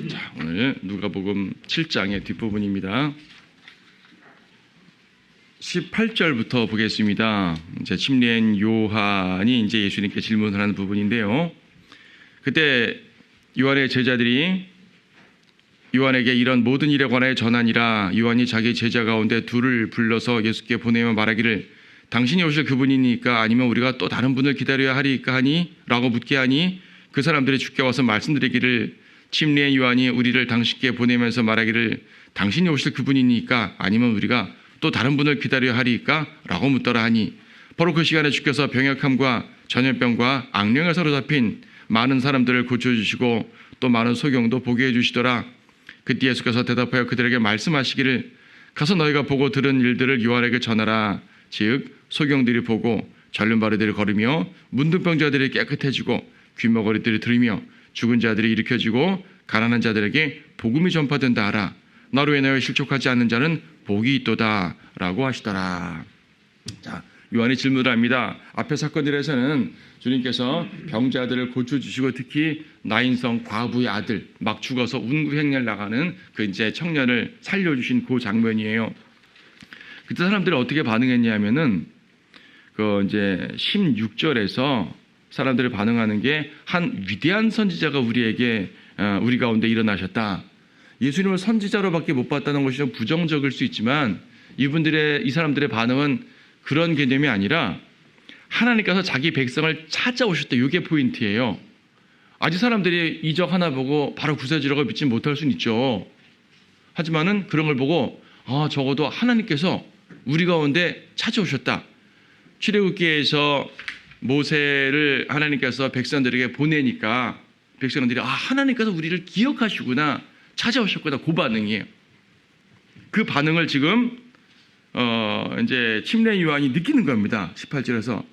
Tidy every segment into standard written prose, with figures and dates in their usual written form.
자, 오늘 누가복음 7장의 뒷부분입니다. 18절부터 보겠습니다. 이제 침례인 요한이 이제 예수님께 질문을 하는 부분인데요. 그때 요한의 제자들이 요한에게 이런 모든 일에 관하여 전하니라. 요한이 자기 제자 가운데 둘을 불러서 예수께 보내며 말하기를 당신이 오실 그분이니까 아니면 우리가 또 다른 분을 기다려야 하리까 하니? 라고 묻게 하니 그 사람들이 주께 와서 말씀드리기를 침례인 요한이 우리를 당신께 보내면서 말하기를 당신이 오실 그분이니까 아니면 우리가 또 다른 분을 기다려야 하리까? 라고 묻더라 하니 바로 그 시간에 주께서 병역함과 전염병과 악령에 사로잡힌 많은 사람들을 고쳐주시고 또 많은 소경도 보게 해주시더라. 그때 예수께서 대답하여 그들에게 말씀하시기를 가서 너희가 보고 들은 일들을 요한에게 전하라. 즉 소경들이 보고 전륜바리들이 걸으며 문둥병자들이 깨끗해지고 귀머거리들이 들으며 죽은 자들이 일으켜지고 가난한 자들에게 복음이 전파된다 하라. 나로 인하여 실족하지 않는 자는 복이 있도다 라고 하시더라. 자, 요한이 질문을 합니다. 앞의 사건들에서는 주님께서 병자들을 고쳐주시고 특히 나인성 과부의 아들 막 죽어서 운구행렬 나가는 그 이제 청년을 살려주신 그 장면이에요. 그때 사람들이 어떻게 반응했냐면은 그 이제 16절에서 사람들이 반응하는 게 한 위대한 선지자가 우리 가운데 일어나셨다. 예수님을 선지자로밖에 못 봤다는 것이 좀 부정적일 수 있지만 이 사람들의 반응은 그런 개념이 아니라 하나님께서 자기 백성을 찾아오셨다. 이게 포인트예요. 아직 사람들이 이적 하나 보고 바로 구세주라고 믿지 못할 수는 있죠. 하지만은 그런 걸 보고 적어도 하나님께서 우리 가운데 찾아오셨다. 출애굽기에서 모세를 하나님께서 백성들에게 보내니까 백성들이 하나님께서 우리를 기억하시구나, 찾아오셨구나, 그 반응이에요. 그 반응을 지금 이제 침례 요한이 느끼는 겁니다. 18절에서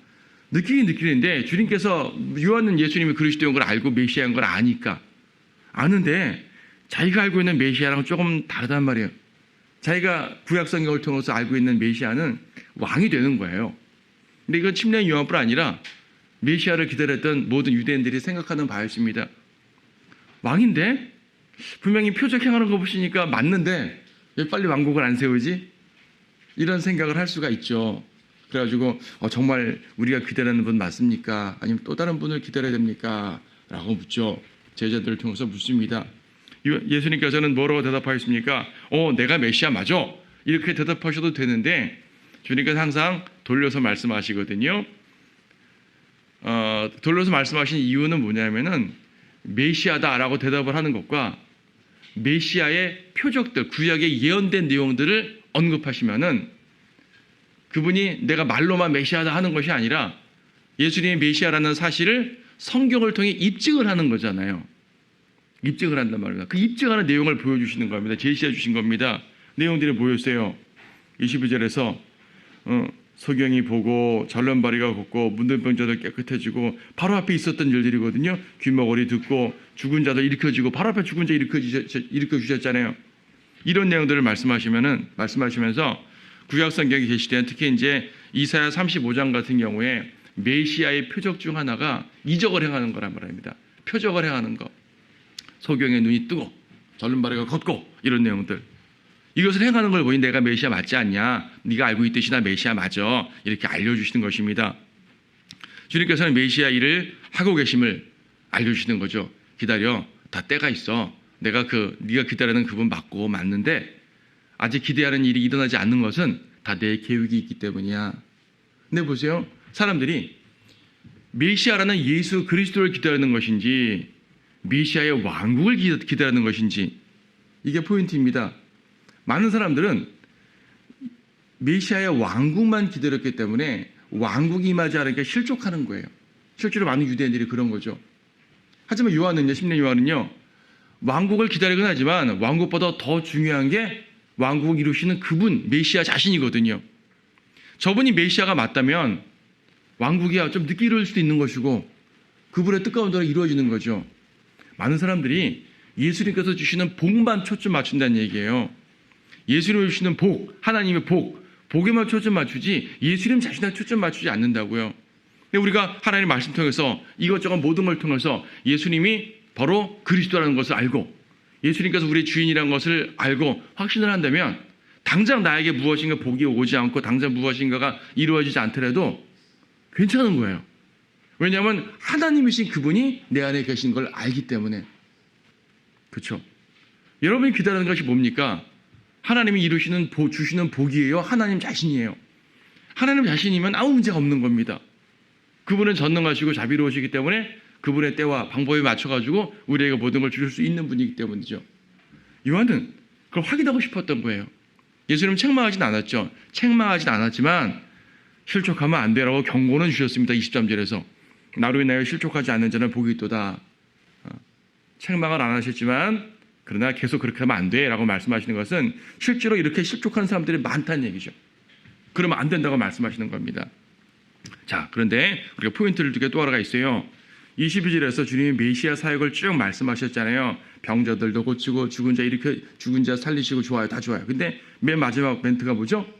느끼는데 주님께서 요한은 예수님이 그리스도인 걸 알고 메시아인 걸 아는데 자기가 알고 있는 메시아랑 조금 다르단 말이에요. 자기가 구약 성경을 통해서 알고 있는 메시아는 왕이 되는 거예요. 근데 이건 침례 요한뿐 아니라 메시아를 기다렸던 모든 유대인들이 생각하는 바였습니다. 왕인데 분명히 표적 행하는 거 보시니까 맞는데 왜 빨리 왕국을 안 세우지? 이런 생각을 할 수가 있죠. 그래가지고 정말 우리가 기다리는 분 맞습니까? 아니면 또 다른 분을 기다려야 됩니까? 라고 묻죠. 제자들을 통해서 묻습니다. 예수님께서는 뭐라고 대답하셨습니까? 내가 메시아 맞아. 이렇게 대답하셔도 되는데 주님께서 항상 돌려서 말씀하시거든요. 돌려서 말씀하신 이유는 뭐냐면은 메시아다라고 대답을 하는 것과 메시아의 표적들, 구약에 예언된 내용들을 언급하시면은 그분이 내가 말로만 메시아다 하는 것이 아니라 예수님이 메시아라는 사실을 성경을 통해 입증을 하는 거잖아요. 입증을 한단 말입니다. 그 입증하는 내용을 보여주시는 겁니다. 제시해 주신 겁니다. 내용들이 뭐였어요? 22절에서 소경이 보고 전염바리가 걷고 문둥병자들 깨끗해지고 바로 앞에 있었던 일들이거든요. 귀머거리 듣고 죽은 자들 일으켜지고 바로 앞에 죽은 자 일으켜주셨잖아요. 이런 내용들을 말씀하시면서 구약 성경에 계시된 특히 이제 이사야 35장 같은 경우에 메시아의 표적 중 하나가 이적을 행하는 거란 말입니다. 표적을 행하는 거. 소경의 눈이 뜨고 전염바리가 걷고 이런 내용들. 이것을 행하는 걸 보니 내가 메시아 맞지 않냐? 네가 알고 있듯이 나 메시아 맞아. 이렇게 알려주시는 것입니다. 주님께서는 메시아 일을 하고 계심을 알려주시는 거죠. 기다려. 다 때가 있어. 네가 기다리는 그분 맞는데 아직 기대하는 일이 일어나지 않는 것은 다 내 계획이 있기 때문이야. 근데 보세요. 사람들이 메시아라는 예수 그리스도를 기다리는 것인지 메시아의 왕국을 기다리는 것인지 이게 포인트입니다. 많은 사람들은 메시아의 왕국만 기다렸기 때문에 왕국이 임하지 않으니까 실족하는 거예요. 실제로 많은 유대인들이 그런 거죠. 하지만 침례 요한은요. 왕국을 기다리긴 하지만 왕국보다 더 중요한 게 왕국을 이루시는 그분 메시아 자신이거든요. 저분이 메시아가 맞다면 왕국이 좀 늦게 이룰 수도 있는 것이고 그분의 뜻 가운데로 이루어지는 거죠. 많은 사람들이 예수님께서 주시는 복만 초점 맞춘다는 얘기예요. 예수님이 주시는 복, 하나님의 복에만 초점 맞추지 예수님 자신에 초점 맞추지 않는다고요. 근데 우리가 하나님 말씀 통해서 이것저것 모든 걸 통해서 예수님이 바로 그리스도라는 것을 알고 예수님께서 우리의 주인이라는 것을 알고 확신을 한다면 당장 나에게 무엇인가 복이 오지 않고 당장 무엇인가가 이루어지지 않더라도 괜찮은 거예요. 왜냐하면 하나님이신 그분이 내 안에 계신 걸 알기 때문에. 그렇죠? 여러분이 기다리는 것이 뭡니까? 하나님이 주시는 복이에요? 하나님 자신이에요? 하나님 자신이면 아무 문제가 없는 겁니다. 그분은 전능하시고 자비로우시기 때문에 그분의 때와 방법에 맞춰가지고 우리에게 모든 걸 주실 수 있는 분이기 때문이죠. 요한은 그걸 확인하고 싶었던 거예요. 예수님은 책망하진 않았죠. 책망하진 않았지만 실족하면 안 되라고 경고는 주셨습니다. 23절에서 나로 인하여 실족하지 않는 자는 복이 있도다. 책망을 안 하셨지만 그러나 계속 그렇게 하면 안 돼라고 말씀하시는 것은 실제로 이렇게 실족하는 사람들이 많다는 얘기죠. 그러면 안 된다고 말씀하시는 겁니다. 자, 그런데 우리가 포인트를 두 개 또 하나가 있어요. 22절에서 주님이 메시아 사역을 쭉 말씀하셨잖아요. 병자들도 고치고 죽은 자 살리시고 좋아요. 다 좋아요. 근데 맨 마지막 멘트가 뭐죠?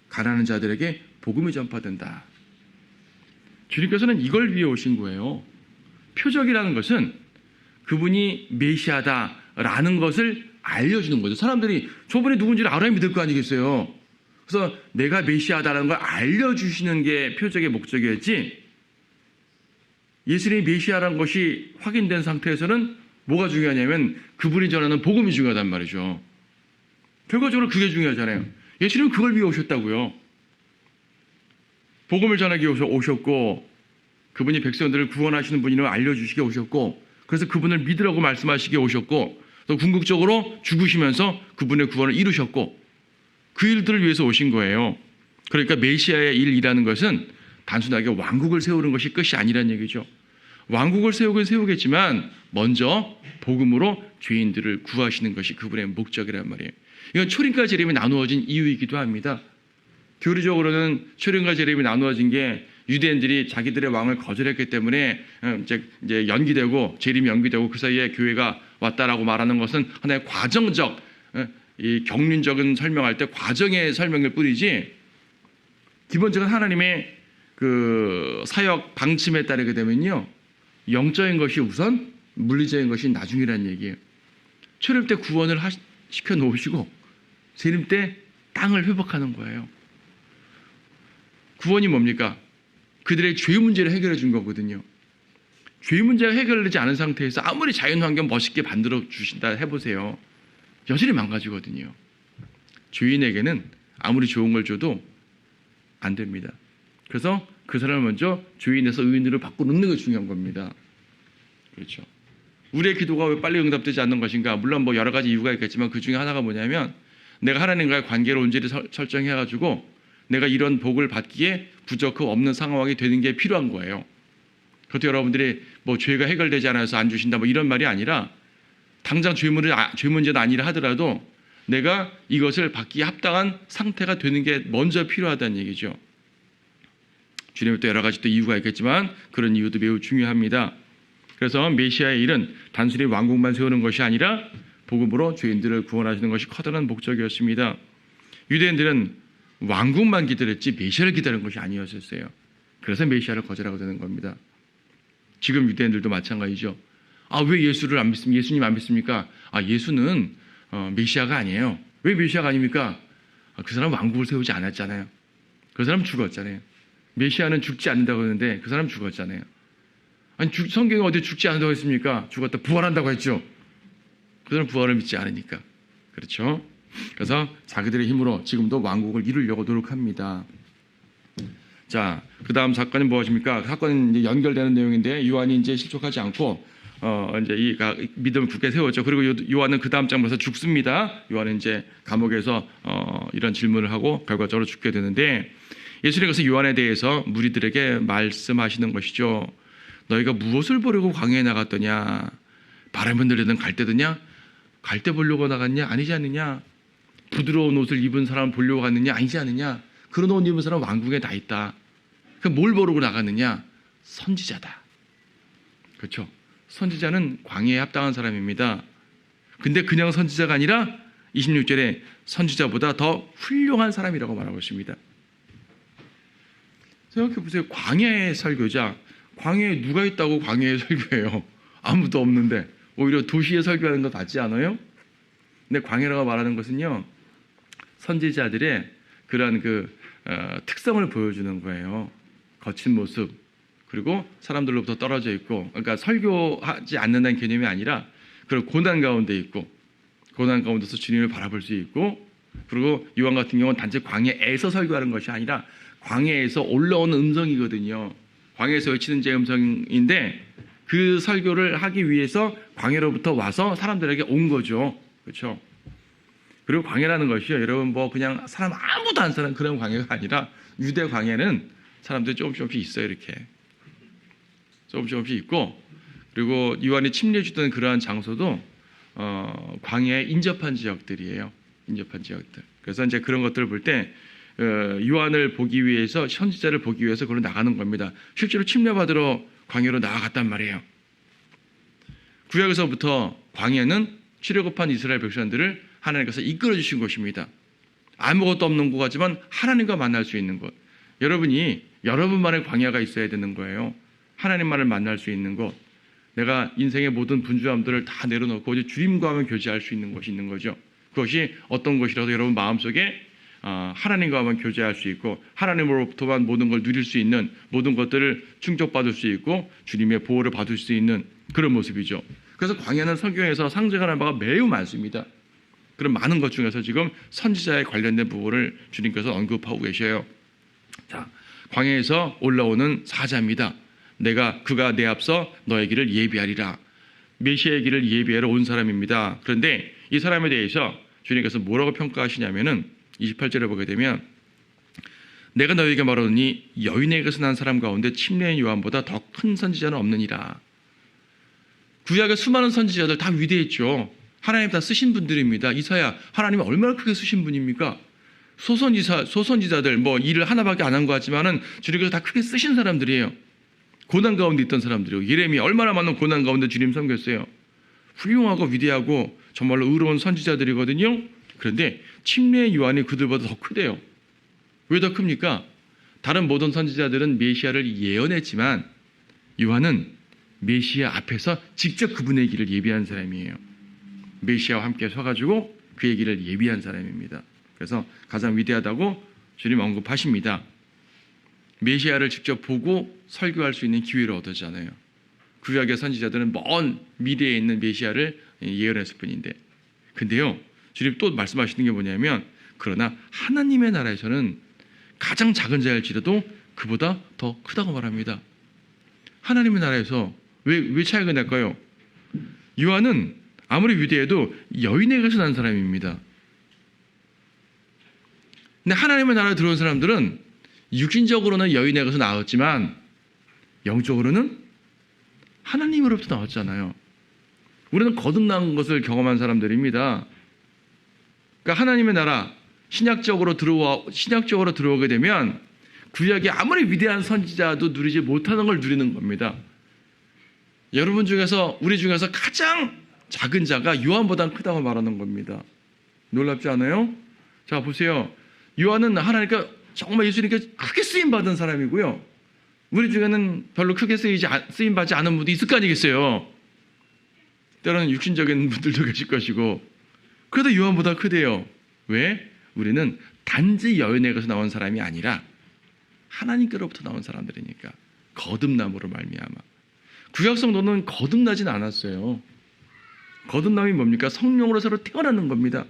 가난한 자들에게 복음이 전파된다. 주님께서는 이걸 위해 오신 거예요. 표적이라는 것은 그분이 메시아다라는 것을 알려주는 거죠. 사람들이 저분이 누군지를 알아야 믿을 거 아니겠어요. 그래서 내가 메시아다라는 걸 알려주시는 게 표적의 목적이었지, 예수님이 메시아라는 것이 확인된 상태에서는 뭐가 중요하냐면 그분이 전하는 복음이 중요하단 말이죠. 결과적으로 그게 중요하잖아요. 예수님은 그걸 위해 오셨다고요. 복음을 전하기 위해 오셨고 그분이 백성들을 구원하시는 분이라고 알려주시게 오셨고 그래서 그분을 믿으라고 말씀하시게 오셨고 또 궁극적으로 죽으시면서 그분의 구원을 이루셨고 그 일들을 위해서 오신 거예요. 그러니까 메시아의 일이라는 것은 단순하게 왕국을 세우는 것이 끝이 아니라는 얘기죠. 왕국을 세우긴 세우겠지만 먼저 복음으로 죄인들을 구하시는 것이 그분의 목적이란 말이에요. 이건 초림과 재림이 나누어진 이유이기도 합니다. 교리적으로는 초림과 재림이 나누어진 게 유대인들이 자기들의 왕을 거절했기 때문에 이제 연기되고 재림이 연기되고 그 사이에 교회가 왔다라고 말하는 것은 하나의 과정적, 이 경륜적인 설명할 때 과정의 설명일 뿐이지 기본적인 하나님의 그 사역 방침에 따르게 되면요, 영적인 것이 우선, 물리적인 것이 나중이라는 얘기예요. 초림 때 구원을 시켜 놓으시고 재림 때 땅을 회복하는 거예요. 구원이 뭡니까? 그들의 죄 문제를 해결해 준 거거든요. 죄 문제가 해결되지 않은 상태에서 아무리 자연환경 멋있게 만들어 주신다 해보세요. 여전히 망가지거든요. 죄인에게는 아무리 좋은 걸 줘도 안 됩니다. 그래서 그 사람을 먼저 죄인에서 의인으로 바꿔놓는 게 중요한 겁니다. 그렇죠. 우리의 기도가 왜 빨리 응답되지 않는 것인가? 물론 뭐 여러 가지 이유가 있겠지만 그 중에 하나가 뭐냐면 내가 하나님과의 관계를 온전히 설정해가지고 내가 이런 복을 받기에 부족하고 없는 상황이 되는 게 필요한 거예요. 그것도 여러분들이 뭐 죄가 해결되지 않아서 안 주신다 뭐 이런 말이 아니라 당장 죄 문제는 아니라 하더라도 내가 이것을 받기에 합당한 상태가 되는 게 먼저 필요하다는 얘기죠. 주님의 또 여러 가지 또 이유가 있겠지만 그런 이유도 매우 중요합니다. 그래서 메시아의 일은 단순히 왕국만 세우는 것이 아니라 복음으로 죄인들을 구원하시는 것이 커다란 목적이었습니다. 유대인들은 왕국만 기다렸지 메시아를 기다리는 것이 아니었어요. 그래서 메시아를 거절하게 되는 겁니다. 지금 유대인들도 마찬가지죠. 왜 예수를 안 믿습니까? 예수님 안 믿습니까? 예수는 메시아가 아니에요. 왜 메시아가 아닙니까? 그 사람 왕국을 세우지 않았잖아요. 그 사람 죽었잖아요. 메시아는 죽지 않는다고 하는데 그 사람 죽었잖아요. 아니 성경에 어디 죽지 않는다고 했습니까? 죽었다 부활한다고 했죠. 그 사람 부활을 믿지 않으니까. 그렇죠? 그래서 자기들의 힘으로 지금도 왕국을 이루려고 노력합니다. 자, 그 다음 사건이 무엇입니까? 사건은 이제 연결되는 내용인데 요한이 이제 실족하지 않고 이제 이 믿음을 굳게 세웠죠. 그리고 요한은 그 다음 장면에서 죽습니다. 요한은 이제 감옥에서 이런 질문을 하고 결과적으로 죽게 되는데 예수님께서 요한에 대해서 무리들에게 말씀하시는 것이죠. 너희가 무엇을 보려고 광야에 나갔더냐? 바람은 들리든 갈대더냐? 갈대 보려고 나갔냐? 아니지 않느냐? 부드러운 옷을 입은 사람 보려고 갔느냐? 아니지 않느냐? 그런 옷 입은 사람 왕국에 다 있다. 뭘 보려고 나갔느냐? 선지자다. 그렇죠? 선지자는 광야에 합당한 사람입니다. 근데 그냥 선지자가 아니라 26절에 선지자보다 더 훌륭한 사람이라고 말하고 있습니다. 생각해보세요. 광야의 설교자. 광야에 누가 있다고 광야에 설교해요? 아무도 없는데 오히려 도시에 설교하는 것 같지 않아요? 근데 광야라고 말하는 것은요, 선지자들의 그러한 특성을 보여주는 거예요. 거친 모습, 그리고 사람들로부터 떨어져 있고, 그러니까 설교하지 않는다는 개념이 아니라 그런 고난 가운데 있고, 고난 가운데서 주님을 바라볼 수 있고, 그리고 요한 같은 경우는 단지 광야에서 설교하는 것이 아니라 광야에서 올라오는 음성이거든요. 광야에서 외치는 제 음성인데 그 설교를 하기 위해서 광야로부터 와서 사람들에게 온 거죠. 그렇죠? 그리고 광야라는 것이요, 여러분 뭐 그냥 사람 아무도 안 사는 그런 광야가 아니라 유대 광야는 사람들이 조금씩 있어요. 이렇게 조금씩 있고, 그리고 요한이 침례 주던 그러한 장소도 광야에 인접한 지역들이에요. 인접한 지역들. 그래서 이제 그런 것들을 볼 때 요한을 보기 위해서, 선지자를 보기 위해서 그걸로 나가는 겁니다. 실제로 침례받으러 광야로 나아갔단 말이에요. 구약에서부터 광야는 출애굽한 이스라엘 백성들을 하나님께서 이끌어 주신 곳입니다. 아무것도 없는 곳 같지만 하나님과 만날 수 있는 곳. 여러분이 여러분만의 광야가 있어야 되는 거예요. 하나님만을 만날 수 있는 곳. 내가 인생의 모든 분주함들을 다 내려놓고 이제 주님과만 교제할 수 있는 곳이 있는 거죠. 그것이 어떤 것이라도 여러분 마음속에 하나님과만 교제할 수 있고, 하나님으로부터만 모든 걸 누릴 수 있는, 모든 것들을 충족받을 수 있고 주님의 보호를 받을 수 있는 그런 모습이죠. 그래서 광야는 성경에서 상징하는 바가 매우 많습니다. 그런 많은 것 중에서 지금 선지자에 관련된 부분을 주님께서 언급하고 계셔요. 자, 광야에서 올라오는 사자입니다. 그가 내 앞서 너의 길을 예비하리라. 메시아의 길을 예비하러 온 사람입니다. 그런데 이 사람에 대해서 주님께서 뭐라고 평가하시냐면은 28절에 보게 되면, 내가 너희에게 말하노니 여인에게서 난 사람 가운데 침례인 요한보다 더 큰 선지자는 없느니라. 구약의 수많은 선지자들 다 위대했죠. 하나님 다 쓰신 분들입니다. 이사야, 하나님이 얼마나 크게 쓰신 분입니까? 소선지자들 뭐 일을 하나밖에 안 한 것 같지만은 주님께서 다 크게 쓰신 사람들이에요. 고난 가운데 있던 사람들이요. 예레미야 얼마나 많은 고난 가운데 주님 섬겼어요. 훌륭하고 위대하고 정말로 의로운 선지자들이거든요. 그런데 침례 요한이 그들보다 더 크대요. 왜 더 큽니까? 다른 모든 선지자들은 메시아를 예언했지만 요한은 메시아 앞에서 직접 그분의 길을 예비한 사람이에요. 메시아와 함께 서가지고 그의 길을 예비한 사람입니다. 그래서 가장 위대하다고 주님 언급하십니다. 메시아를 직접 보고 설교할 수 있는 기회를 얻었잖아요. 구약의 선지자들은 먼 미래에 있는 메시아를 예언했을 뿐인데, 근데요, 주님 또 말씀하시는 게 뭐냐면, 그러나 하나님의 나라에서는 가장 작은 자일지라도 그보다 더 크다고 말합니다. 하나님의 나라에서 왜 차이가 날까요? 요한은 아무리 위대해도 여인에게서 난 사람입니다. 근데 하나님의 나라에 들어온 사람들은 육신적으로는 여인에게서 나왔지만 영적으로는 하나님으로부터 나왔잖아요. 우리는 거듭난 것을 경험한 사람들입니다. 그러니까 하나님의 나라, 신약적으로 들어오게 되면 구약이 아무리 위대한 선지자도 누리지 못하는 걸 누리는 겁니다. 여러분 중에서, 우리 중에서 가장 작은 자가 요한보다 크다고 말하는 겁니다. 놀랍지 않아요? 자, 보세요. 요한은 하나님께 정말 예수님께 크게 쓰임받은 사람이고요. 우리 중에는 별로 크게 쓰임받지 않은 분도 있을 거 아니겠어요. 때로는 육신적인 분들도 계실 것이고. 그래도 요한보다 크대요. 왜? 우리는 단지 여인에게서 나온 사람이 아니라 하나님께로부터 나온 사람들이니까. 거듭남으로 말미암아. 구약 성도는 거듭나진 않았어요. 거듭남이 뭡니까? 성령으로 새로 태어나는 겁니다.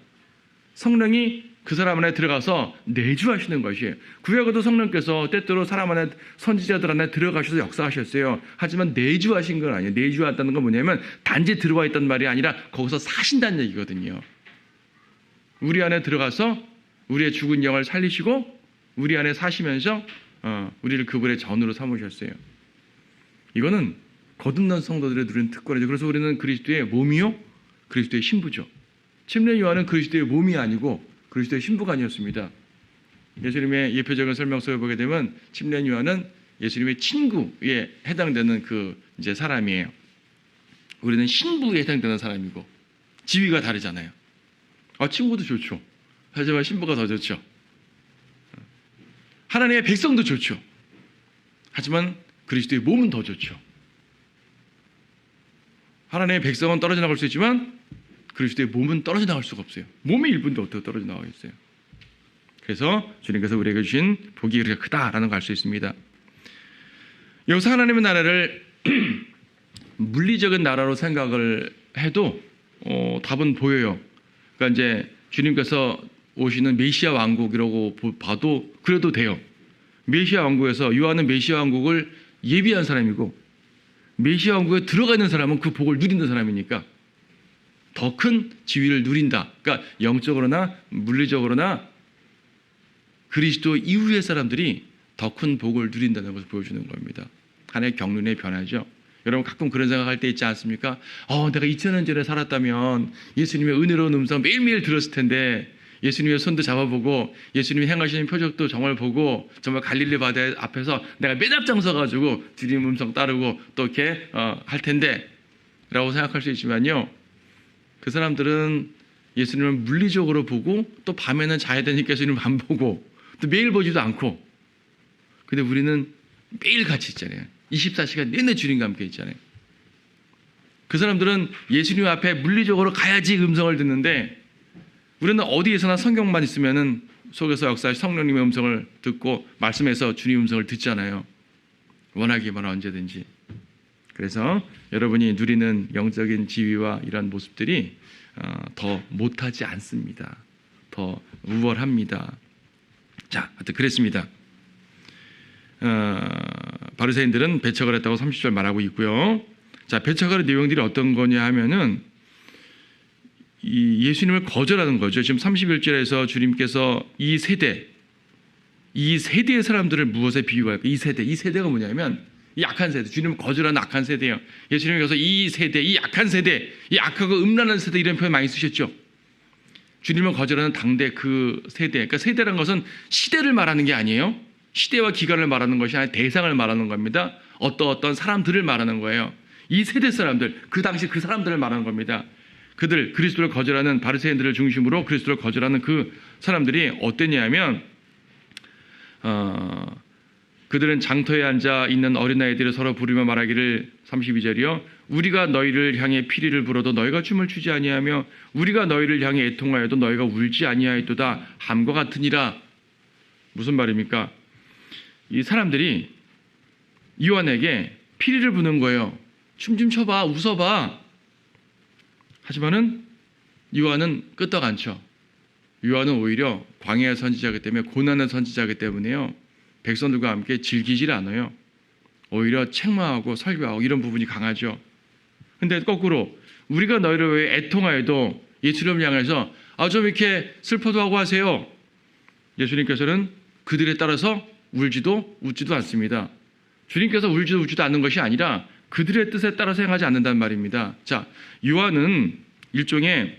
성령이 그 사람 안에 들어가서 내주하시는 것이에요. 구약에도 성령께서 때때로 사람 안에, 선지자들 안에 들어가셔서 역사하셨어요. 하지만 내주하신 건 아니에요. 내주한다는 건 뭐냐면 단지 들어와 있단 말이 아니라 거기서 사신다는 얘기거든요. 우리 안에 들어가서 우리의 죽은 영을 살리시고 우리 안에 사시면서 우리를 그분의 전으로 삼으셨어요. 이거는 거듭난 성도들의 누리는 특권이죠. 그래서 우리는 그리스도의 몸이요, 그리스도의 신부죠. 침례 요한은 그리스도의 몸이 아니고 그리스도의 신부가 아니었습니다. 예수님의 예표적인 설명서를 보게 되면 침례 요한은 예수님의 친구에 해당되는 이제 사람이에요. 우리는 신부에 해당되는 사람이고 지위가 다르잖아요. 친구도 좋죠. 하지만 신부가 더 좋죠. 하나님의 백성도 좋죠. 하지만 그리스도의 몸은 더 좋죠. 하나님의 백성은 떨어져 나갈 수 있지만 그리스도의 몸은 떨어져 나갈 수가 없어요. 몸의 일부인데 어떻게 떨어져 나가겠어요? 그래서 주님께서 우리에게 주신 복이 그렇게 크다라는 걸 알 수 있습니다. 여기서 하나님의 나라를 물리적인 나라로 생각을 해도 답은 보여요. 그러니까 이제 주님께서 오시는 메시아 왕국이라고 봐도 그래도 돼요. 메시아 왕국에서 요한은 메시아 왕국을 예비한 사람이고 메시아 왕국에 들어가 있는 사람은 그 복을 누리는 사람이니까 더 큰 지위를 누린다. 그러니까 영적으로나 물리적으로나 그리스도 이후의 사람들이 더 큰 복을 누린다는 것을 보여주는 겁니다. 하나의 경륜의 변화죠. 여러분 가끔 그런 생각할 때 있지 않습니까? 내가 2000년 전에 살았다면 예수님의 은혜로운 음성 매일매일 들었을 텐데 예수님의 손도 잡아보고 예수님이 행하시는 표적도 정말 보고 정말 갈릴리 바다 앞에서 내가 맨 앞장 서가지고 주님 음성 따르고 또 이렇게 할 텐데 라고 생각할 수 있지만요. 그 사람들은 예수님을 물리적으로 보고 또 밤에는 자야 되니까 예수님을 안 보고 또 매일 보지도 않고 근데 우리는 매일 같이 있잖아요. 24시간 내내 주님과 함께 있잖아요. 그 사람들은 예수님 앞에 물리적으로 가야지 음성을 듣는데 우리는 어디에서나 성경만 있으면은 속에서 역사할 성령님의 음성을 듣고 말씀에서 주님 음성을 듣잖아요. 원하기만 언제든지. 그래서 여러분이 누리는 영적인 지위와 이런 모습들이 더 못하지 않습니다. 더 우월합니다. 자, 하여튼 그랬습니다. 바리새인들은 배척을 했다고 30절 말하고 있고요. 자, 배척하는 내용들이 어떤 거냐 하면은 이 예수님을 거절하는 거죠. 지금 31절에서 주님께서 이 세대의 사람들을 무엇에 비유할까? 이 세대가 뭐냐면 이 악한 세대, 주님을 거절하는 악한 세대예요. 예수님께서 이 세대, 이 악한 세대, 이 악하고 음란한 세대 이런 표현 많이 쓰셨죠. 주님을 거절하는 당대 그 세대. 그러니까 세대라는 것은 시대를 말하는 게 아니에요. 시대와 기간을 말하는 것이 아니라 대상을 말하는 겁니다. 어떤 사람들을 말하는 거예요. 이 세대 사람들, 그 당시 그 사람들을 말하는 겁니다. 그들 그리스도를 거절하는 바리새인들을 중심으로 그리스도를 거절하는 그 사람들이 어땠냐면 그들은 장터에 앉아 있는 어린아이들을 서로 부르며 말하기를 32절이요. 우리가 너희를 향해 피리를 불어도 너희가 춤을 추지 아니하며 우리가 너희를 향해 애통하여도 너희가 울지 아니하였도다 함과 같으니라. 무슨 말입니까? 이 사람들이 요한에게 피리를 부는 거예요. 춤 좀 춰봐, 웃어봐. 하지만은 요한은 끄떡 안 쳐. 요한은 오히려 광야의 선지자이기 때문에 고난의 선지자이기 때문에요. 백성들과 함께 즐기질 않아요. 오히려 책망하고 설교하고 이런 부분이 강하죠. 근데 거꾸로 우리가 너희를 왜 애통하여도 예수님을 향해서 좀 이렇게 슬퍼도 하고 하세요. 예수님께서는 그들에 따라서 울지도 웃지도 않습니다. 주님께서 울지도 웃지도 않는 것이 아니라 그들의 뜻에 따라서 행하지 않는단 말입니다. 자, 요한은 일종의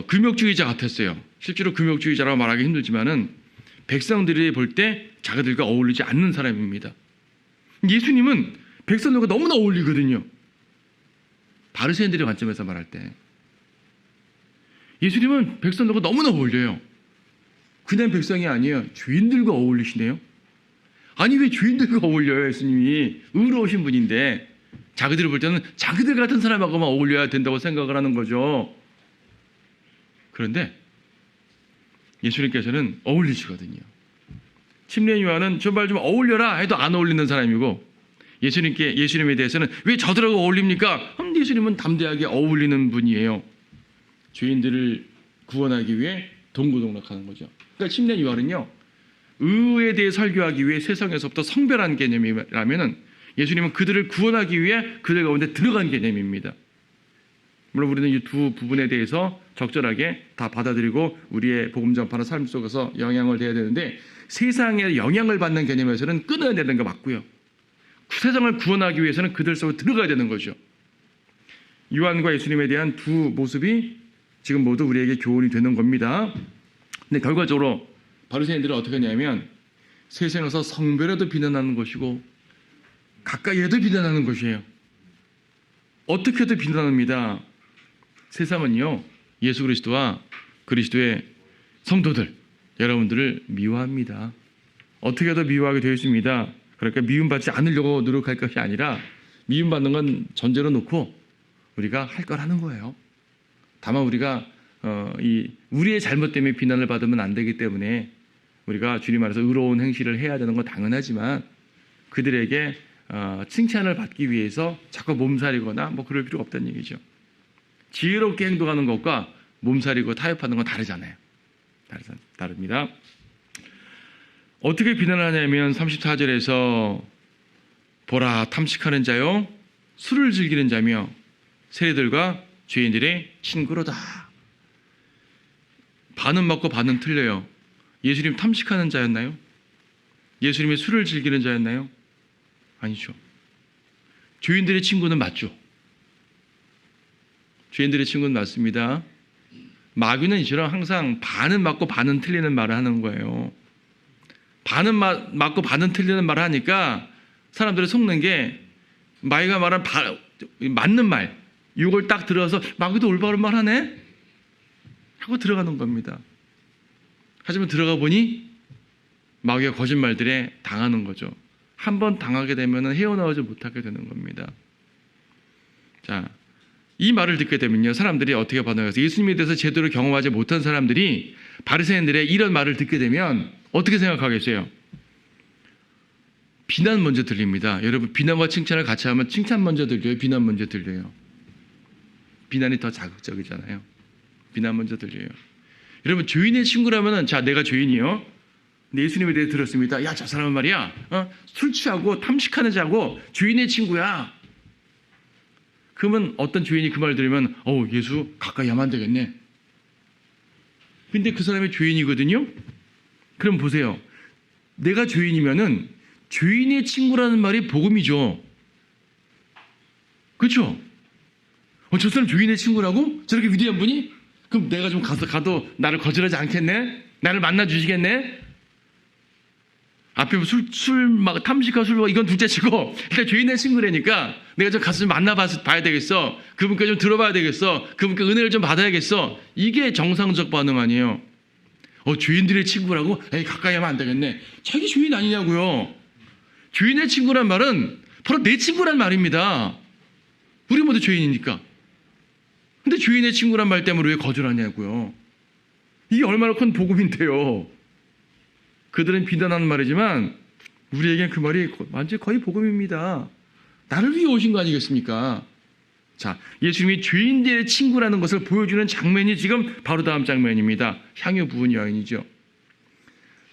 금욕주의자 같았어요. 실제로 금욕주의자라고 말하기 힘들지만은 백성들이 볼 때 자기들과 어울리지 않는 사람입니다. 예수님은 백성들과 너무나 어울리거든요. 바리새인들의 관점에서 말할 때 예수님은 백성들과 너무나 어울려요. 그냥 백성이 아니에요. 죄인들과 어울리시네요. 아니 왜 죄인들과 어울려요? 예수님이 의로우신 분인데 자기들을 볼 때는 자기들 같은 사람하고만 어울려야 된다고 생각을 하는 거죠. 그런데 예수님께서는 어울리시거든요. 침례 요한은 제발 좀 어울려라 해도 안 어울리는 사람이고 예수님에 대해서는 왜 저들하고 어울립니까? 예수님은 담대하게 어울리는 분이에요. 죄인들을 구원하기 위해 동고동락하는 거죠. 그러니까 침례 요한은요. 의에 대해 설교하기 위해 세상에서부터 성별한 개념이라면은 예수님은 그들을 구원하기 위해 그들 가운데 들어간 개념입니다. 물론 우리는 이 두 부분에 대해서 적절하게 다 받아들이고 우리의 복음 전파는 삶 속에서 영향을 줘야 되는데 세상에 영향을 받는 개념에서는 끊어야 되는 거 맞고요. 세상을 구원하기 위해서는 그들 속에 들어가야 되는 거죠. 요한과 예수님에 대한 두 모습이 지금 모두 우리에게 교훈이 되는 겁니다. 근데 결과적으로 바리새인들은 어떻게 하냐면 세상에서 성별에도 비난하는 것이고 가까이에도 비난하는 것이에요. 어떻게 해도 비난합니다. 세상은요. 예수 그리스도와 그리스도의 성도들 여러분들을 미워합니다. 어떻게 해도 미워하게 되어 있습니다. 그러니까 미움받지 않으려고 노력할 것이 아니라 미움받는 건 전제로 놓고 우리가 할 걸 하는 거예요. 다만 우리가 우리의 잘못 때문에 비난을 받으면 안 되기 때문에 우리가 주님 안에서 의로운 행실을 해야 되는 건 당연하지만 그들에게 칭찬을 받기 위해서 자꾸 몸살이거나 뭐 그럴 필요가 없다는 얘기죠. 지혜롭게 행동하는 것과 몸살이고 타협하는 건 다르잖아요. 다릅니다. 어떻게 비난을 하냐면 34절에서 보라 탐식하는 자요 술을 즐기는 자며 세리들과 죄인들의 친구로다. 반은 맞고 반은 틀려요. 예수님 탐식하는 자였나요? 예수님의 술을 즐기는 자였나요? 아니죠. 죄인들의 친구는 맞죠. 죄인들의 친구는 맞습니다. 마귀는 이처럼 항상 반은 맞고 반은 틀리는 말을 하는 거예요. 반은 맞고 반은 틀리는 말을 하니까 사람들이 속는 게 마귀가 말한 맞는 말, 이걸 딱 들어서 마귀도 올바른 말 하네? 하고 들어가는 겁니다. 하지만 들어가 보니 마귀가 거짓말들에 당하는 거죠. 한번 당하게 되면 헤어나오지 못하게 되는 겁니다. 자, 이 말을 듣게 되면요, 사람들이 어떻게 반응해서 예수님에 대해서 제대로 경험하지 못한 사람들이 바리새인들의 이런 말을 듣게 되면 어떻게 생각하겠어요? 비난 먼저 들립니다. 여러분, 비난과 칭찬을 같이 하면 칭찬 먼저 들려요? 비난 먼저 들려요? 비난이 더 자극적이잖아요. 비난 먼저 들려요. 여러분, 죄인의 친구라면은, 자, 내가 죄인이요. 근데 예수님에 대해 들었습니다. 야, 저 사람은 말이야, 술 취하고 탐식하는 자고 죄인의 친구야. 그러면 어떤 죄인이 그 말 들으면, 예수 가까이 하면 안 되겠네. 근데 그 사람이 죄인이거든요? 그럼 보세요. 내가 죄인이면은 죄인의 친구라는 말이 복음이죠. 그렇죠? 저 사람 죄인의 친구라고? 저렇게 위대한 분이? 그럼 내가 좀 가도 나를 거절하지 않겠네? 나를 만나 주시겠네? 앞에 막 탐식하고 술 이건 둘째치고 일단 죄인의 친구라니까 내가 좀 가서 좀 만나봐야 되겠어. 그분께 좀 들어봐야 되겠어. 그분께 은혜를 좀 받아야겠어. 이게 정상적 반응 아니에요. 죄인들의 친구라고? 에이, 가까이 하면 안 되겠네. 자기 죄인 아니냐고요. 죄인의 친구란 말은 바로 내 친구란 말입니다. 우리 모두 죄인이니까. 근데 죄인의 친구란 말 때문에 왜 거절하냐고요. 이게 얼마나 큰 복음인데요. 그들은 비난하는 말이지만 우리에겐 그 말이 완전히 거의 복음입니다. 나를 위해 오신 거 아니겠습니까? 자, 예수님이 죄인들의 친구라는 것을 보여주는 장면이 지금 바로 다음 장면입니다. 향유 부은 여인이죠.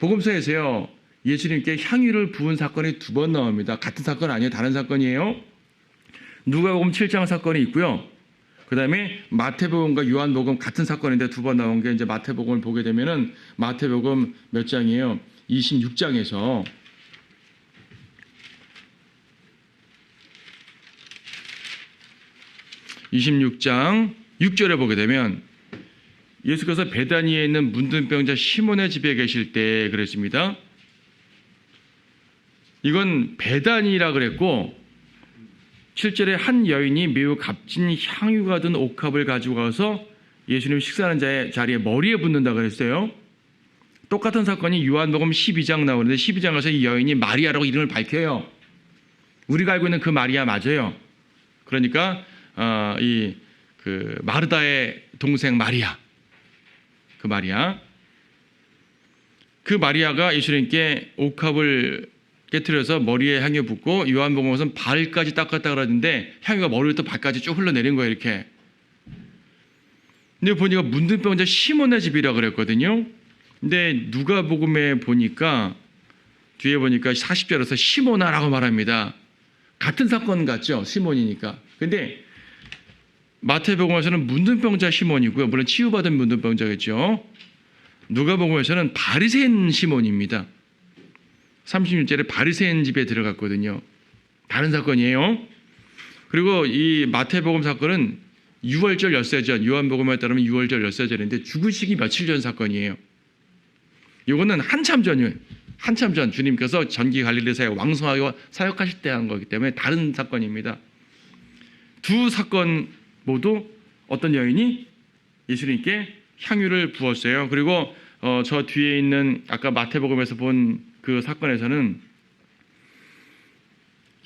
복음서에서요, 예수님께 향유를 부은 사건이 2번 나옵니다. 같은 사건 아니에요. 다른 사건이에요. 누가복음 7장 사건이 있고요. 그 다음에 마태복음과 요한복음 같은 사건인데 2번 나온 게 이제 마태복음을 보게 되면은 마태복음 몇 장이에요? 26장에서 26장 6절에 보게 되면 예수께서 베다니에 있는 문둥병자 시몬의 집에 계실 때 그랬습니다. 이건 베다니라 그랬고 7절에 한 여인이 매우 값진 향유가 든 옥합을 가지고 가서 예수님 식사하는 자의 자리에 머리에 붓는다 그랬어요. 똑같은 사건이 요한복음 12장 나오는데 12장에서 이 여인이 마리아라고 이름을 밝혀요. 우리가 알고 있는 그 마리아 맞아요. 그러니까 마르다의 동생 마리아, 그 마리아가 예수님께 옥합을 깨트려서 머리에 향유 붓고 요한복음에서는 발까지 닦았다 그러는데 향유가 머리부터 발까지 쭉 흘러내린 거예요. 이렇게. 근데 보니까 문둥병자 시몬의 집이라 그랬거든요. 근데 누가복음에 보니까 뒤에 보니까 40절에서 시몬아라고 말합니다. 같은 사건 같죠? 시몬이니까. 근데 마태복음에서는 문둥병자 시몬이고요. 물론 치유받은 문둥병자겠죠. 누가복음에서는 바리새인 시몬입니다. 36절에 바리새인 집에 들어갔거든요. 다른 사건이에요. 그리고 이 마태복음 사건은 6월절 엿새 전, 요한복음에 따르면 6월절 엿새 전인데 죽으시기 며칠 전 사건이에요. 이거는 한참 전이에요. 한참 전 주님께서 전기 갈릴리사에 왕성하게 사역하실 때 한 거기 때문에 다른 사건입니다. 두 사건 모두 어떤 여인이 예수님께 향유를 부었어요. 그리고 저 뒤에 있는 아까 마태복음에서 본 그 사건에서는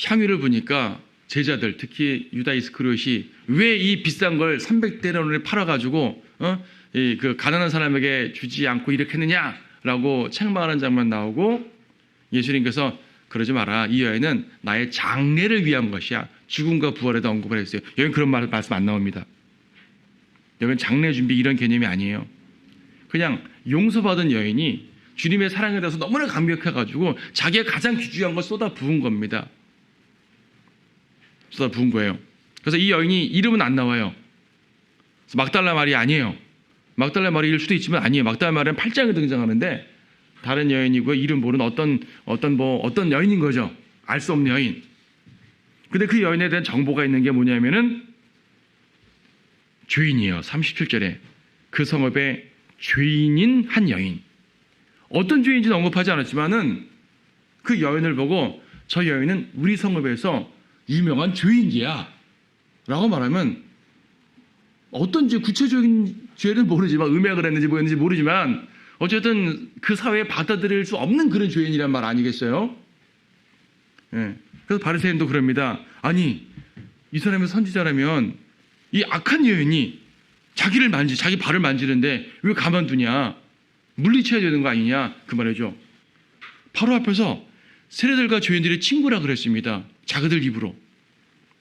향유를 부니까 제자들, 특히 유다 이스카리ot이 왜 이 비싼 걸 300데나리온에 팔아가지고 그 가난한 사람에게 주지 않고 이렇게 했느냐라고 책망하는 장면 나오고, 예수님께서 그러지 마라. 이 여인은 나의 장례를 위한 것이야. 죽음과 부활에도 언급을 했어요. 여긴 그런 말씀 안 나옵니다. 여긴 장례 준비 이런 개념이 아니에요. 그냥 용서받은 여인이 주님의 사랑에 대해서 너무나 감격해가지고 자기가 가장 귀중한 걸 쏟아 부은 겁니다. 쏟아 부은 거예요. 그래서 이 여인이 이름은 안 나와요. 막달라 마리아 아니에요. 막달라 마리아일 수도 있지만 아니에요. 막달라 마리아는 8장에 등장하는데 다른 여인이고 이름 모르는 어떤 여인인 거죠. 알 수 없는 여인. 근데 그 여인에 대한 정보가 있는 게 뭐냐면은 죄인이에요. 37절에 그 성읍의 죄인인 한 여인. 어떤 죄인인지는 언급하지 않았지만은 그 여인을 보고 저 여인은 우리 성읍에서 유명한 죄인이야 라고 말하면, 어떤 죄, 구체적인 죄를 모르지만 음행을 했는지 뭐였는지 모르지만 어쨌든 그 사회에 받아들일 수 없는 그런 죄인이란 말 아니겠어요? 예. 그래서 바리새인도 그럽니다. 아니, 이 사람이 선지자라면 이 악한 여인이 자기 발을 만지는데 왜 가만두냐? 물리쳐야 되는 거 아니냐? 그 말이죠. 바로 앞에서 세례들과 죄인들의 친구라 그랬습니다. 자기들 입으로.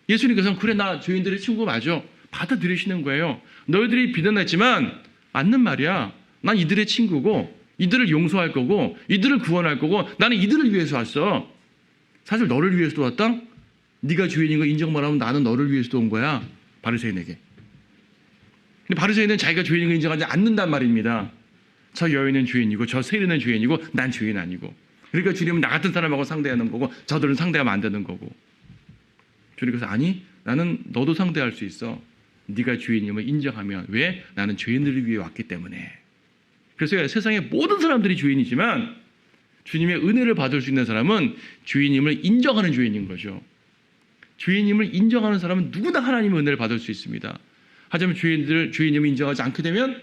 예수님께서는 그래, 나 죄인들의 친구 맞아. 받아들이시는 거예요. 너희들이 비난했지만 맞는 말이야. 난 이들의 친구고 이들을 용서할 거고 이들을 구원할 거고 나는 이들을 위해서 왔어. 사실 너를 위해서도 왔다? 네가 죄인인 거 인정만 하면 나는 너를 위해서도 온 거야. 바리새인에게. 근데 바리새인은 자기가 죄인인 걸 인정하지 않는단 말입니다. 저 여인은 죄인이고 저 세리는 죄인이고 난 죄인 아니고. 그러니까 주님은 나 같은 사람하고 상대하는 거고 저들은 상대하면 안 되는 거고. 주님께서 아니, 나는 너도 상대할 수 있어. 네가 죄인임을 인정하면. 왜? 나는 죄인들을 위해 왔기 때문에. 그래서 세상의 모든 사람들이 죄인이지만 주님의 은혜를 받을 수 있는 사람은 죄인임을 인정하는 죄인인 거죠. 죄인임을 인정하는 사람은 누구나 하나님의 은혜를 받을 수 있습니다. 하지만 죄인임을 인정하지 않게 되면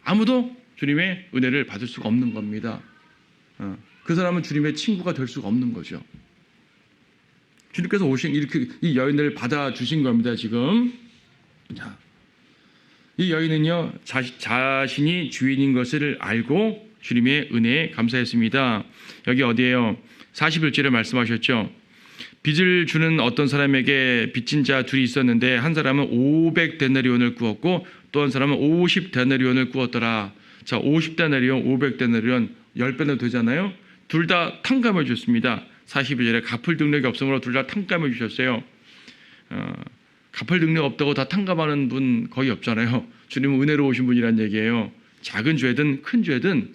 아무도 주님의 은혜를 받을 수가 없는 겁니다. 그 사람은 주님의 친구가 될 수가 없는 거죠. 주님께서 이렇게 이 여인을 받아주신 겁니다, 지금. 자, 이 여인은요, 자신이 주인인 것을 알고 주님의 은혜에 감사했습니다. 여기 어디예요? 41절에 말씀하셨죠. 빚을 주는 어떤 사람에게 빚진 자 둘이 있었는데 한 사람은 500데나리온을 구웠고 또 한 사람은 50데나리온을 구웠더라. 자, 50데나리온, 500데나리온 10배나 되잖아요. 둘 다 탕감을 줬습니다. 42절에 갚을 능력이 없으므로 둘 다 탕감을 주셨어요. 갚을 능력 없다고 다 탕감하는 분 거의 없잖아요. 주님은 은혜로우신 분이란 얘기예요. 작은 죄든 큰 죄든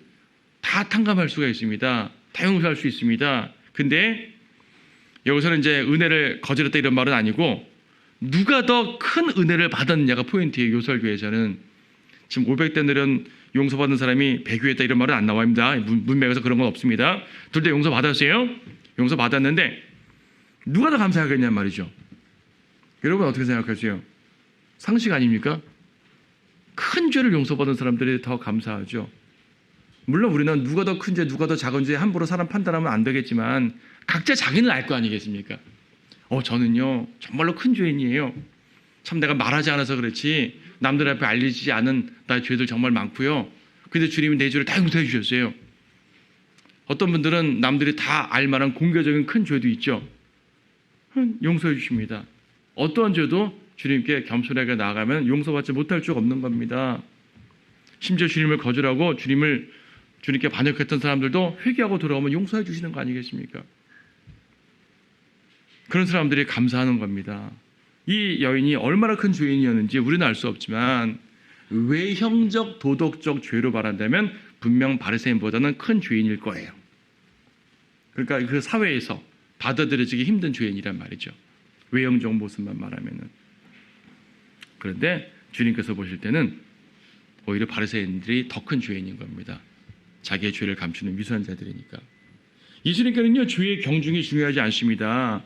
다 탕감할 수가 있습니다. 다 용서할 수 있습니다. 근데 여기서는 이제 은혜를 거절했다 이런 말은 아니고 누가 더 큰 은혜를 받았느냐가 포인트예요. 요설교에서는. 지금 500데나리온 용서받은 사람이 배교했다 이런 말은 안 나와입니다. 문맥에서 그런 건 없습니다. 둘 다 용서받았어요. 용서받았는데 누가 더 감사하겠냐 말이죠. 여러분 어떻게 생각하세요? 상식 아닙니까? 큰 죄를 용서받은 사람들이 더 감사하죠. 물론 우리는 누가 더 큰 죄, 누가 더 작은 죄 함부로 사람 판단하면 안 되겠지만 각자 자기는 알 거 아니겠습니까? 저는요 정말로 큰 죄인이에요. 참 내가 말하지 않아서 그렇지 남들 앞에 알리지 않은 나의 죄들 정말 많고요. 근데 주님이 내 죄를 다 용서해 주셨어요. 어떤 분들은 남들이 다 알만한 공개적인 큰 죄도 있죠. 용서해 주십니다. 어떠한 죄도 주님께 겸손하게 나아가면 용서받지 못할 줄 없는 겁니다. 심지어 주님을 거절하고 주님께 반역했던 사람들도 회개하고 돌아오면 용서해 주시는 거 아니겠습니까? 그런 사람들이 감사하는 겁니다. 이 여인이 얼마나 큰 죄인이었는지 우리는 알 수 없지만 외형적 도덕적 죄로 말한다면 분명 바리새인보다는 큰 죄인일 거예요. 그러니까 그 사회에서 받아들여지기 힘든 죄인이란 말이죠. 외형적 모습만 말하면은. 그런데 주님께서 보실 때는 오히려 바리새인들이 더 큰 죄인인 겁니다. 자기의 죄를 감추는 위선자들이니까. 예수님께는요 죄의 경중이 중요하지 않습니다.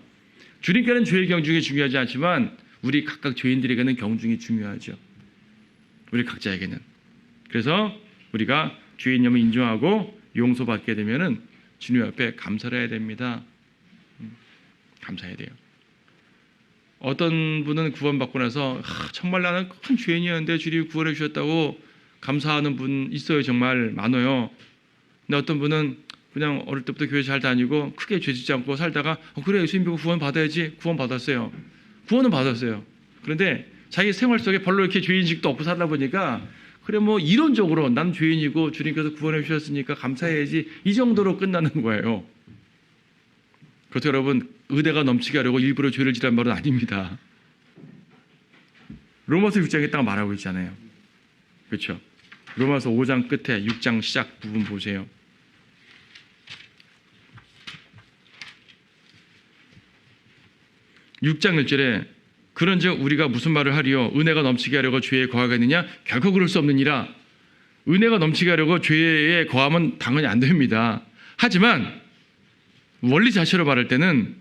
주님께는 죄의 경중이 중요하지 않지만 우리 각각 죄인들에게는 경중이 중요하죠. 우리 각자에게는. 그래서 우리가 죄인임을 인정하고 용서받게 되면은 주님 앞에 감사를 해야 됩니다. 감사해야 돼요. 어떤 분은 구원받고 나서 정말 나는 큰 죄인이었는데 주님이 구원해 주셨다고 감사하는 분 있어요. 정말 많아요. 근데 어떤 분은 그냥 어릴 때부터 교회 잘 다니고 크게 죄짓지 않고 살다가 그래 예수님 믿고 구원 받아야지. 구원 받았어요. 구원은 받았어요. 그런데 자기 생활 속에 별로 이렇게 죄인식도 없고 살다 보니까 그래 뭐 이론적으로 난 죄인이고 주님께서 구원해 주셨으니까 감사해야지 이 정도로 끝나는 거예요. 그렇다고 여러분 의대가 넘치게 하려고 일부러 죄를 지란 말은 아닙니다. 로마서 6장에 딱 말하고 있잖아요. 그렇죠? 로마서 5장 끝에 6장 시작 부분 보세요. 6장 1절에 그런즉 우리가 무슨 말을 하리요? 은혜가 넘치게 하려고 죄에 거하겠느냐? 결코 그럴 수 없느니라. 은혜가 넘치게 하려고 죄에 거하면 당연히 안 됩니다. 하지만 원리 자체로 말할 때는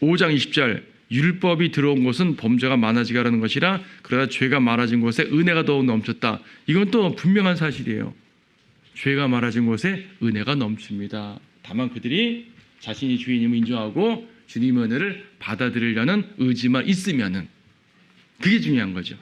5장 20절 율법이 들어온 곳은 범죄가 많아지게 하라는 것이라 그러나 죄가 많아진 곳에 은혜가 더욱 넘쳤다. 이건 또 분명한 사실이에요. 죄가 많아진 곳에 은혜가 넘칩니다. 다만 그들이 자신이 주인임을 인정하고 주님의 은혜를 받아들이려는 의지만 있으면은 그게 중요한 거죠.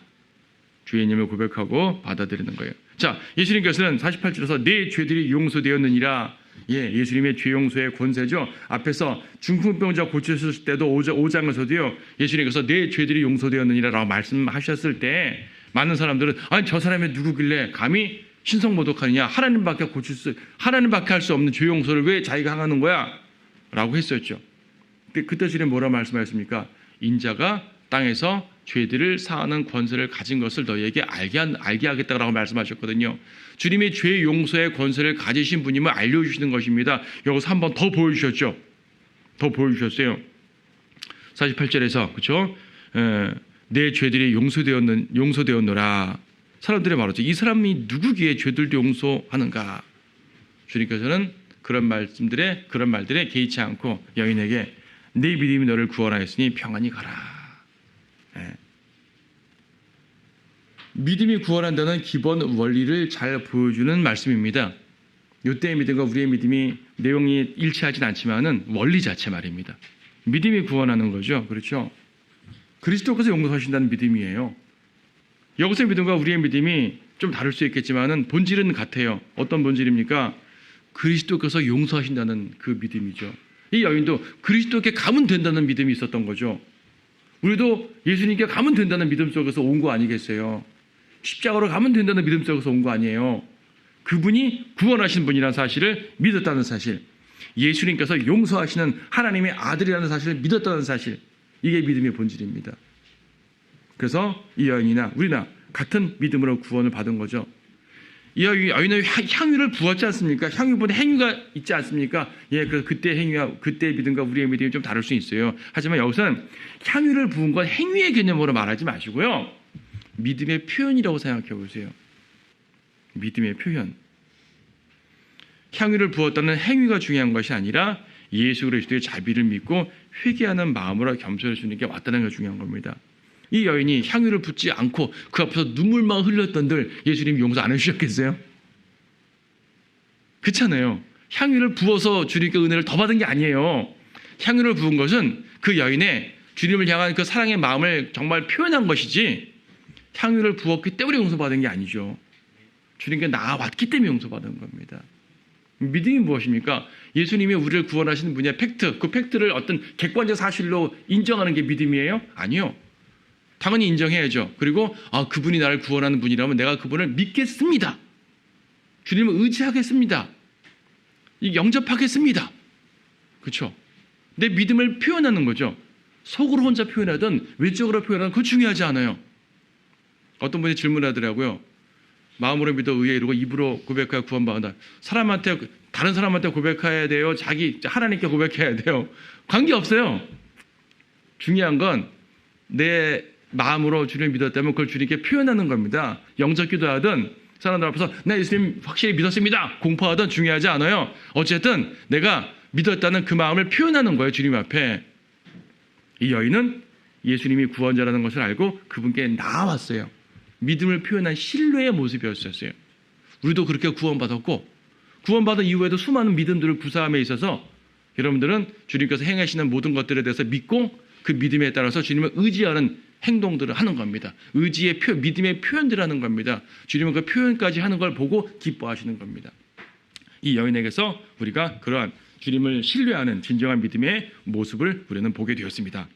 주인임을 고백하고 받아들이는 거예요. 자, 예수님께서는 48절에서 내 죄들이 용서되었느니라. 예수님의 죄 용서의 권세죠. 앞에서 중풍병자 고치셨을 때도 5장에서도요. 예수님께서 내 죄들이 용서되었느니라라고 말씀하셨을 때 많은 사람들은 아니 저 사람이 누구길래 감히 신성모독하느냐. 하나님밖에 할 수 없는 죄 용서를 왜 자기가 하는 거야? 라고 했었죠. 그때 주님 뭐라 말씀하셨습니까? 인자가 땅에서 죄들을 사하는 권세를 가진 것을 너희에게 알게 하겠다라고 말씀하셨거든요. 주님이 죄 용서의 권세를 가지신 분임을 알려주시는 것입니다. 여기서 한 번 더 보여주셨죠. 더 보여주셨어요. 48절에서 그렇죠? 내 죄들이 용서되었노라. 사람들이 말하죠. 이 사람이 누구기에 죄들도 용서하는가? 주님께서는 그런 말들에 개의치 않고 여인에게 네 믿음이 너를 구원하였으니 평안히 가라. 믿음이 구원한다는 기본 원리를 잘 보여주는 말씀입니다. 이때의 믿음과 우리의 믿음이 내용이 일치하진 않지만은 원리 자체 말입니다. 믿음이 구원하는 거죠. 그렇죠? 그리스도께서 용서하신다는 믿음이에요. 여기서의 믿음과 우리의 믿음이 좀 다를 수 있겠지만은 본질은 같아요. 어떤 본질입니까? 그리스도께서 용서하신다는 그 믿음이죠. 이 여인도 그리스도께 가면 된다는 믿음이 있었던 거죠. 우리도 예수님께 가면 된다는 믿음 속에서 온 거 아니겠어요? 십자가로 가면 된다는 믿음 속에서 온 거 아니에요? 그분이 구원하신 분이라는 사실을 믿었다는 사실, 예수님께서 용서하시는 하나님의 아들이라는 사실을 믿었다는 사실, 이게 믿음의 본질입니다. 그래서 이 여인이나 우리나 같은 믿음으로 구원을 받은 거죠. 이 여인은 향유를 부었지 않습니까? 향유 부은 행위가 있지 않습니까? 그래서 그때 행위와 그때의 믿음과 우리의 믿음이 좀 다를 수 있어요. 하지만 여기서는 향유를 부은 건 행위의 개념으로 말하지 마시고요. 믿음의 표현이라고 생각해 보세요. 믿음의 표현. 향유를 부었다는 행위가 중요한 것이 아니라 예수 그리스도의 자비를 믿고 회개하는 마음으로 겸손해 주는 게 왔다는 게 중요한 겁니다. 이 여인이 향유를 붓지 않고 그 앞에서 눈물만 흘렸던들 예수님이 용서 안 해주셨겠어요? 그렇잖아요. 향유를 부어서 주님께 은혜를 더 받은 게 아니에요. 향유를 부은 것은 그 여인의 주님을 향한 그 사랑의 마음을 정말 표현한 것이지 향유를 부었기 때문에 용서받은 게 아니죠. 주님께 나아왔기 때문에 용서받은 겁니다. 믿음이 무엇입니까? 예수님이 우리를 구원하시는 분야의 팩트, 그 팩트를 어떤 객관적 사실로 인정하는 게 믿음이에요? 아니요. 당연히 인정해야죠. 그리고 그분이 나를 구원하는 분이라면 내가 그분을 믿겠습니다. 주님을 의지하겠습니다. 영접하겠습니다. 그렇죠? 내 믿음을 표현하는 거죠. 속으로 혼자 표현하든 외적으로 표현하든 그거 중요하지 않아요. 어떤 분이 질문하더라고요. 마음으로 믿어 의에 이르고 입으로 고백하여 구원받는다. 다른 사람한테 고백해야 돼요? 하나님께 고백해야 돼요? 관계없어요. 중요한 건 내 마음으로 주님을 믿었다면 그걸 주님께 표현하는 겁니다. 영적 기도하든 사람들 앞에서 나 예수님 확실히 믿었습니다 공포하든 중요하지 않아요. 어쨌든 내가 믿었다는 그 마음을 표현하는 거예요. 주님 앞에. 이 여인은 예수님이 구원자라는 것을 알고 그분께 나아왔어요. 믿음을 표현한 신뢰의 모습이었어요. 우리도 그렇게 구원받았고 구원받은 이후에도 수많은 믿음들을 구사함에 있어서 여러분들은 주님께서 행하시는 모든 것들에 대해서 믿고 그 믿음에 따라서 주님을 의지하는 행동들을 하는 겁니다. 의지의 믿음의 표현들을 하는 겁니다. 주님은 그 표현까지 하는 걸 보고 기뻐하시는 겁니다. 이 여인에게서 우리가 그러한 주님을 신뢰하는 진정한 믿음의 모습을 우리는 보게 되었습니다.